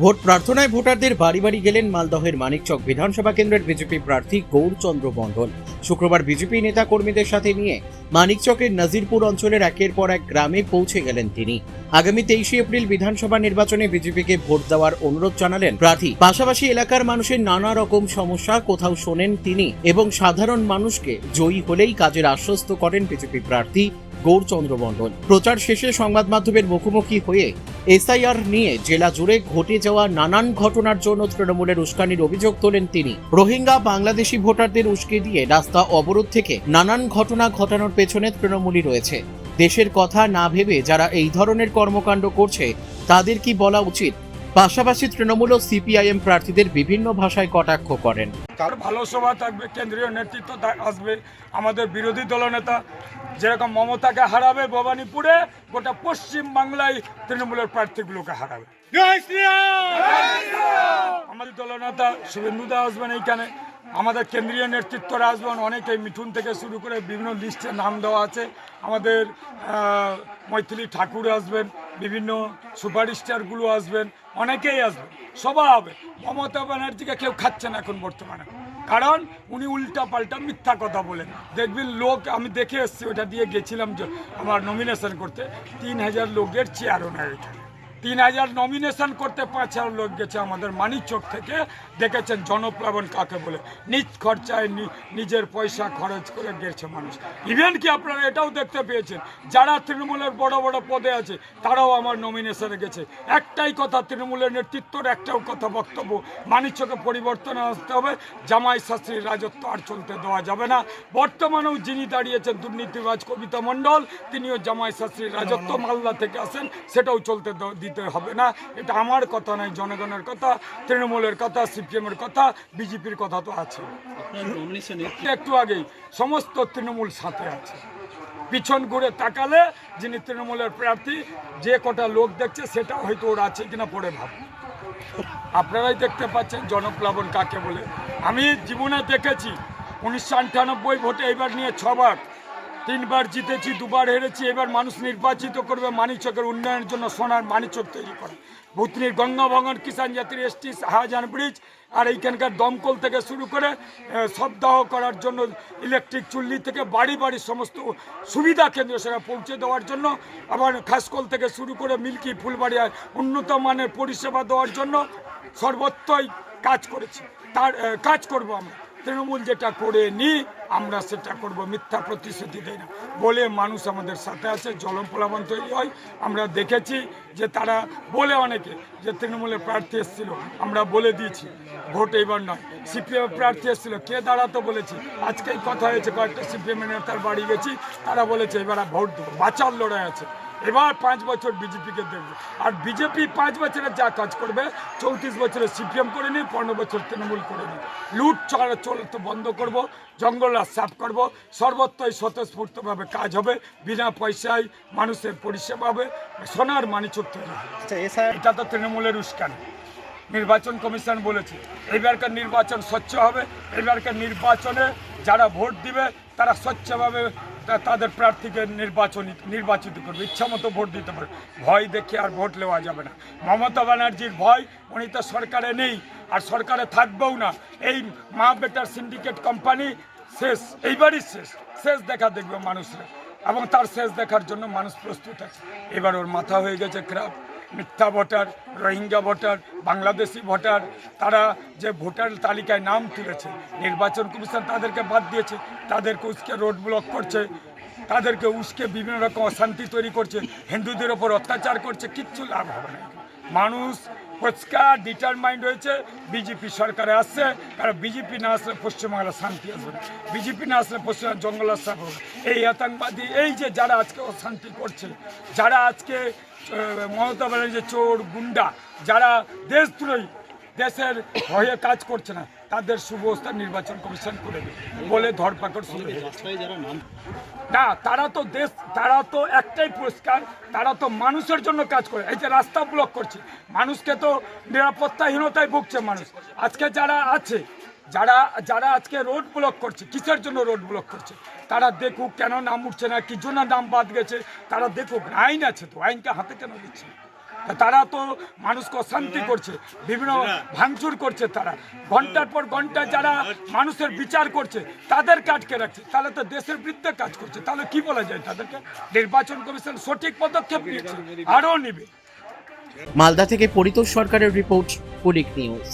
Vote প্রার্থনায় ভোটারদের বাড়ি বাড়ি গেলেন মালদহের মানিকচক বিধানসভা কেন্দ্রের বিজেপি প্রার্থী গৌরচন্দ্র মণ্ডল। শুক্রবার বিজেপি নেতা কর্মীদের সাথে নিয়ে মানিকচকের নাজিরপুর অঞ্চলের একের পর এক গ্রামে পৌঁছে গেলেন তিনি। আগামী 23 এপ্রিল বিধানসভা নির্বাচনে বিজেপিকে ভোট দেওয়ার অনুরোধ জানালেন প্রার্থী। পাশাপাশি এলাকার মানুষের নানা রকম সমস্যা কোথাও শোনেন তিনি এবং সাধারণ মানুষকে জয়ী হলেই কাজের আশ্বস্ত করেন বিজেপি প্রার্থী গৌরচন্দ্র মণ্ডল। প্রচার শেষে সংবাদ মাধ্যমের মুখোমুখি হয়ে এসআইআর নিয়ে জেলা জুড়ে ঘটে যাওয়া নানান ঘটনার জন্য তৃণমূলের উস্কানির অভিযোগ তোলেন তিনি। রোহিঙ্গা বাংলাদেশি ভোটারদের উস্কে দিয়ে রাস্তা অবরোধ থেকে নানান ঘটনা ঘটানোর পেছনে তৃণমূলই রয়েছে। দেশের কথা না ভেবে যারা এই ধরনের কর্মকাণ্ড করছে তাদের কি বলা উচিত? পাশাপাশি তৃণমূল ও সিপিআইএম প্রার্থীদের বিভিন্ন ভাষায় কটাক্ষ করেন। তার ভালো সভা থাকবে, কেন্দ্রীয় নেতৃত্ব আসবে, আমাদের বিরোধী দলনেতা যেরকম মমতাকে হারাবে ভবানীপুরে, গোটা পশ্চিম বাংলায় তৃণমূলের প্রার্থীগুলোকে হারাবে। আমাদের দলনেতা শুভেন্দুদা আসবেন এইখানে, আমাদের কেন্দ্রীয় নেতৃত্বরা আসবেন, অনেকেই মিঠুন থেকে শুরু করে বিভিন্ন লিস্টে নাম দেওয়া আছে। আমাদের মৈথিলি ঠাকুর আসবেন, বিভিন্ন সুপারস্টারগুলো আসবেন, অনেকেই আসবেন, সভা হবে। মমতা ব্যানার্জিকে কেউ খাচ্ছে না এখন বর্তমানে, কারণ উনি উল্টা পাল্টা মিথ্যা কথা বলেন। দেখবেন লোক, আমি দেখে এসেছি, ওটা দিয়ে গেছিলাম যে আমার নমিনেশন করতে, 3000 লোকের চেয়ারও নেয় এখানে। 3000 নমিনেশন করতে 5000 লোক গেছে আমাদের মানিকচক থেকে। দেখেছেন জনপ্লাবন কাকে বলে, নিজ খরচায় নিজের পয়সা খরচ করে গেছে মানুষ। ইভেন কি আপনারা এটাও দেখতে পেয়েছেন, যারা তৃণমূলের বড় বড় পদে আছে তারাও আমার নমিনেশনে গেছে। একটাই কথা, তৃণমূলের নেতৃত্বর একটাও কথা বক্তব্য, মানিকচকে পরিবর্তন আসতে হবে। জামাই শাস্ত্রীর রাজত্ব আর চলতে দেওয়া যাবে না। বর্তমানেও যিনি দাঁড়িয়েছেন দুর্নীতিবাজ কবিতা মণ্ডল, তিনিও জামাই শাস্ত্রীর রাজত্ব, মালদা থেকে আসেন, সেটাও চলতে দিতে হবে না। এটা আমার কথা নয়, জনগণের কথা, তৃণমূলের কথা, সিপিএমের কথা, বিজেপির কথা তো আছে। একটু আগেই সমস্ত তৃণমূল সাথে আছে। পিছন ঘুরে তাকালে যিনি তৃণমূলের প্রার্থী, যে কটা লোক দেখছে সেটা হয়তো ওর আছে কিনা পড়ে ভাব। আপনারাই দেখতে পাচ্ছেন জনপ্লাবন কাকে বলে। আমি জীবনে দেখেছি 1998 ভোটে এইবার নিয়ে 6 বার, 3 বার জিতেছি, 2 বার হেরেছি। এবার মানুষ নির্বাচিত করবে মানিকচকের উন্নয়নের জন্য, সোনার মানিকচক তৈরি করে। ভূতনির গঙ্গা ভঙ্গন, কিষাণ জাতির এসটি, শাহজাহান ব্রিজ, আর এইখানকার দমকল থেকে শুরু করে শবদাহ করার জন্য, ইলেকট্রিক চুল্লি থেকে বাড়ি বাড়ি সমস্ত সুবিধা কেন্দ্র সেটা পৌঁছে দেওয়ার জন্য, আবার খাসকল থেকে শুরু করে মিল্কি ফুলবাড়িয়ায় উন্নত মানের পরিষেবা দেওয়ার জন্য সর্বত্রই কাজ করেছি। তার কাজ করব আমরা। তৃণমূল যেটা করে নি আমরা সেটা করব, মিথ্যা প্রতিশ্রুতি দেয় না বলে মানুষ আমাদের সাথে আছে। জলপ্লাবন তৈরি হয়, আমরা দেখেছি যে তারা বলে অনেকে যে তৃণমূলের প্রার্থী এসেছিল, আমরা বলে দিয়েছি ভোট এইবার নয়। সিপিএম প্রার্থী এসেছিল, কে দাঁড়াতো বলেছি। আজকেই কথা হয়েছে, কয়েকটা সিপিএম নেতার বাড়ি গেছি, তারা বলেছে এবার ভোট দেবো, বাঁচার লড়াই আছে। এবার 5 বছর বিজেপিকে দেখবে, আর বিজেপি 5 বছরে যা কাজ করবে 34 বছরে সিপিএম করে নি, 15 বছর তৃণমূল করে নি। লুট চলতে বন্ধ করব, জঙ্গল সাফ করব, সর্বত্রই স্বতঃস্ফূর্তভাবে কাজ হবে, বিনা পয়সায় মানুষের পরিষেবা হবে, সোনার মানিকচক তৈরি হবে। এটা তো তৃণমূলের উস্কানি। নির্বাচন কমিশন বলেছে এবারকার নির্বাচন স্বচ্ছ হবে। এবারকার নির্বাচনে যারা ভোট দিবে তারা স্বচ্ছভাবে তাদের প্রার্থীকে নির্বাচিত করবে, ইচ্ছা মতো ভোট দিতে পারবে। ভয় দেখে আর ভোট নেওয়া যাবে না। মমতা ব্যানার্জির ভয়, উনি তো সরকারে নেই আর সরকারে থাকবেও না। এই মা বেটার সিন্ডিকেট কোম্পানি শেষ, এইবারই শেষ দেখা দেখবে মানুষরা, এবং তার শেষ দেখার জন্য মানুষ প্রস্তুত আছে। এবার ওর মাথা হয়ে গেছে খারাপ। মিথ্যা voter, Rohingya voter, Bangladeshi voter, তারা যে ভোটার তালিকায় নাম তুলেছে, নির্বাচন কমিশন তাদেরকে বাদ দিয়েছে, তাদেরকে উস্কে রোড ব্লক করছে, তাদেরকে উস্কে বিভিন্ন রকম অশান্তি তৈরি করছে, হিন্দুদের ওপর অত্যাচার করছে। কিচ্ছু লাভ হবে না। মানুষ পরিষ্কার ডিটারমাইন্ড হয়েছে বিজেপি সরকারে আসছে, কারণ বিজেপি না আসলে পশ্চিমবাংলা শান্তি আসবে না, বিজেপি না আসলে পশ্চিমবঙ্গ জঙ্গল সাফ হবে। এই আতঙ্কবাদী, এই যে যারা আজকে অশান্তি করছে, যারা আজকে মমতা ব্যানার্জি চোর গুন্ডা, যারা দেশদ্রোহী, দেশের হয়ে কাজ করছে না, তাদের সুব্যবস্থা নির্বাচন কমিশন করে দেবে বলে ধরপাকড় শুরু হয়েছে। না, তারা তো একটাই পুরস্কার, তারা তো মানুষের জন্য কাজ করে। এই যে রাস্তা ব্লক করছে, মানুষকে তো নিরাপত্তাহীনতায় ভুগছে মানুষ। আজকে যারা আজকে রোড ব্লক করছে, কিসের জন্য রোড ব্লক করছে তারা দেখুক, কেন নাম উঠছে না, কি জন্য নাম বাদ গেছে তারা দেখুক। আইন আছে তো, আইনকে হাতে কেন দিচ্ছে? তা তারা তো মানুষকে অশান্তি করছে, বিভিন্ন ভাঙচুর করছে, তারা ঘন্টার পর ঘন্টা যারা মানুষের বিচার করছে তাদেরকে আটকে রাখছে, তাহলে তো দেশের বিরুদ্ধে কাজ করছে। তাহলে কি বলা যায় তাদেরকে? নির্বাচন কমিশন সঠিক পদক্ষেপ নিয়েছে, আরও নেবে। মালদা থেকে পরিতোষ সরকারের রিপোর্ট, পুলিশ নিউজ।